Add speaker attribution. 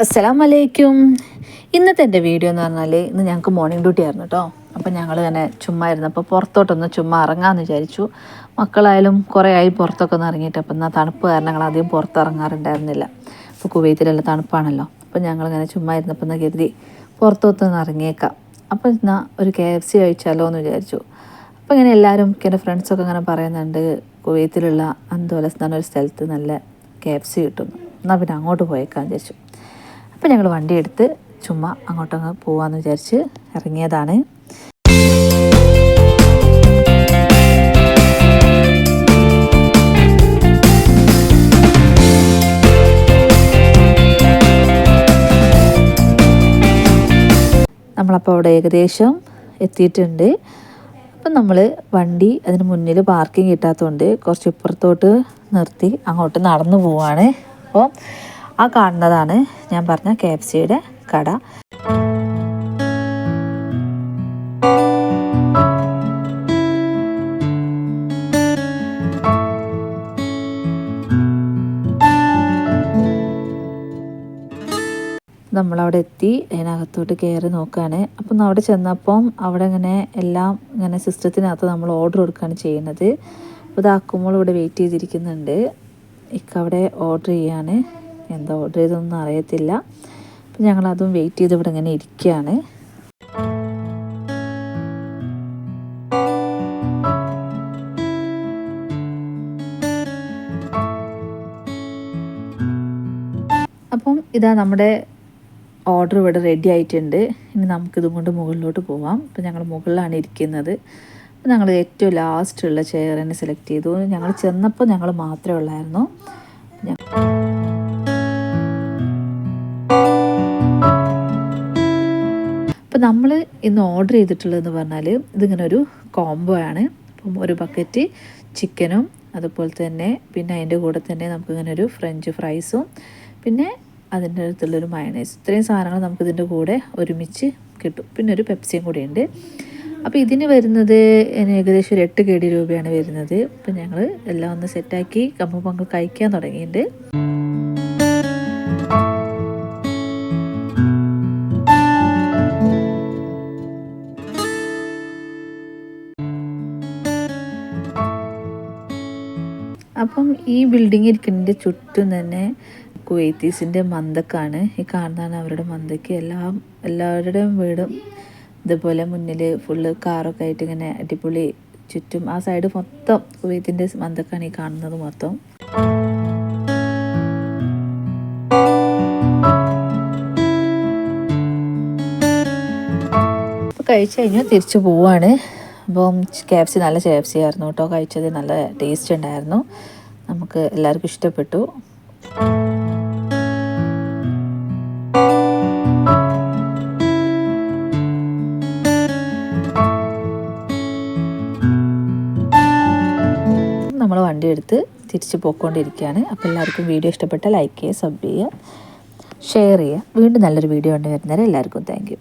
Speaker 1: അസ്സലാമലൈക്കും. ഇന്നത്തെ എൻ്റെ വീഡിയോ എന്ന് പറഞ്ഞാൽ ഇന്ന് ഞങ്ങൾക്ക് മോർണിംഗ് ഡ്യൂട്ടി ആയിരുന്നു കേട്ടോ. അപ്പം ഞങ്ങൾ ഇങ്ങനെ ചുമ്മാ ഇരുന്നപ്പോൾ പുറത്തോട്ടൊന്ന് ചുമ്മാ ഇറങ്ങാമെന്ന് വിചാരിച്ചു. മക്കളായാലും കുറേ ആയി പുറത്തൊക്കെ ഒന്ന് ഇറങ്ങിയിട്ട്. അപ്പം എന്നാൽ തണുപ്പ് കാരണം ഞങ്ങൾ അധികം പുറത്തിറങ്ങാറുണ്ടായിരുന്നില്ല. ഇപ്പോൾ കുവൈത്തിലെല്ലാം തണുപ്പാണല്ലോ. അപ്പം ഞങ്ങളിങ്ങനെ ചുമ്മാ ഇരുന്നപ്പോൾ എന്ന് കരുതി പുറത്തോട്ടൊന്ന് ഇറങ്ങിയേക്കാം. അപ്പോൾ എന്നാൽ ഒരു KFC കഴിച്ചാലോ എന്ന് വിചാരിച്ചു. അപ്പോൾ ഇങ്ങനെ എല്ലാവരും എൻ്റെ ഫ്രണ്ട്സൊക്കെ ഇങ്ങനെ പറയുന്നുണ്ട് കുവൈത്തിലുള്ള അന്തോലസ് എന്ന് പറഞ്ഞൊരു സ്ഥലത്ത് നല്ല KFC കിട്ടുന്നു. എന്നാൽ പിന്നെ അങ്ങോട്ട് പോയേക്കാൻ വിചാരിച്ചു. അപ്പോൾ ഞങ്ങൾ വണ്ടി എടുത്ത് ചുമ്മാ അങ്ങോട്ടങ്ങ് പോകാമെന്ന് വിചാരിച്ച് ഇറങ്ങിയതാണ്. നമ്മളപ്പോൾ അവിടെ ഏകദേശം എത്തിയിട്ടുണ്ട്. അപ്പം നമ്മൾ വണ്ടി അതിന് മുന്നിൽ പാർക്കിംഗ് കിട്ടാത്തതുകൊണ്ട് കുറച്ച് ഇപ്പുറത്തോട്ട് നിർത്തി അങ്ങോട്ട് നടന്നു പോവാണ്. അപ്പോൾ ആ കാണുന്നതാണ് ഞാൻ പറഞ്ഞ KFCയുടെ കട. നമ്മളവിടെ എത്തി അതിനകത്തോട്ട് കയറി നോക്കുകയാണ്. അപ്പം അവിടെ ചെന്നപ്പം അവിടെ ഇങ്ങനെ എല്ലാം ഇങ്ങനെ സിസ്റ്റത്തിനകത്ത് നമ്മൾ ഓർഡർ കൊടുക്കുകയാണ് ചെയ്യുന്നത്. അപ്പോൾ ഇതാക്കുമ്പോൾ ഇവിടെ വെയിറ്റ് ചെയ്തിരിക്കുന്നുണ്ട്. അവിടെ ഓർഡർ ചെയ്യാണ്. എന്താ ഓർഡർ ചെയ്തതൊന്നും അറിയത്തില്ല. അപ്പം ഞങ്ങളതും വെയിറ്റ് ചെയ്ത് ഇവിടെ ഇങ്ങനെ ഇരിക്കുകയാണ്. അപ്പം ഇതാ നമ്മുടെ ഓർഡർ ഇവിടെ റെഡി ആയിട്ടുണ്ട്. ഇനി നമുക്കിതും കൊണ്ട് മുകളിലോട്ട് പോവാം. അപ്പം ഞങ്ങൾ മുകളിലാണ് ഇരിക്കുന്നത്. അപ്പം ഞങ്ങൾ ഏറ്റവും ലാസ്റ്റുള്ള ചെയർ തന്നെ സെലക്ട് ചെയ്തു. ഞങ്ങൾ ചെന്നപ്പോൾ ഞങ്ങൾ മാത്രമേ ഉള്ളായിരുന്നു. അപ്പോൾ നമ്മൾ ഇന്ന് ഓർഡർ ചെയ്തിട്ടുള്ളതെന്ന് പറഞ്ഞാൽ ഇതിങ്ങനെ ഒരു കോംബോ ആണ്. അപ്പം ഒരു ബക്കറ്റ് ചിക്കനും അതുപോലെ തന്നെ പിന്നെ അതിൻ്റെ കൂടെ തന്നെ നമുക്കിങ്ങനെ ഒരു ഫ്രഞ്ച് ഫ്രൈസും പിന്നെ അതിൻ്റെ അടുത്തുള്ളൊരു മയണൈസ്, ഇത്രയും സാധനങ്ങൾ നമുക്കിതിൻ്റെ കൂടെ ഒരുമിച്ച് കിട്ടും. പിന്നെ ഒരു പെപ്സിയും കൂടി ഉണ്ട്. അപ്പോൾ ഇതിന് വരുന്നത് ഏകദേശം ഒരു 8 KD രൂപയാണ് വരുന്നത്. അപ്പം ഞങ്ങൾ എല്ലാം ഒന്ന് സെറ്റാക്കി നമ്മൾ കഴിക്കാൻ തുടങ്ങിയിട്ടുണ്ട്. അപ്പം ഈ ബിൽഡിംഗ് ഇരിക്കുന്നതിൻ്റെ ചുറ്റും തന്നെ കുവൈത്തീസിൻ്റെ മന്തക്കാണ്. ഈ കാണുന്നതാണ് അവരുടെ മന്തയ്ക്ക്. എല്ലാവരുടെയും വീടും ഇതുപോലെ മുന്നിൽ ഫുള്ള് കാറൊക്കെ ആയിട്ട് ഇങ്ങനെ അടിപൊളി ചുറ്റും ആ സൈഡ് മൊത്തം കുവൈത്തിൻ്റെ മന്തക്കാണ് ഈ കാണുന്നത് മൊത്തം. അപ്പോൾ കഴിച്ച് കഴിഞ്ഞു തിരിച്ചു പോവാണ്. അപ്പം KFC നല്ല KFC ആയിരുന്നു കേട്ടോ. കഴിച്ചത് നല്ല ടേസ്റ്റ് ഉണ്ടായിരുന്നു. നമുക്ക് എല്ലാവർക്കും ഇഷ്ടപ്പെട്ടു. നമ്മൾ വണ്ടി എടുത്ത് തിരിച്ച് പോയിക്കൊണ്ടിരിക്കുകയാണ്. അപ്പോൾ എല്ലാവർക്കും വീഡിയോ ഇഷ്ടപ്പെട്ടാൽ ലൈക്ക് ചെയ്യുക, സബ് ചെയ്യുക, ഷെയർ ചെയ്യുക. വീണ്ടും നല്ലൊരു വീഡിയോ കൊണ്ട് വരുന്നവരെ എല്ലാവർക്കും താങ്ക് യു.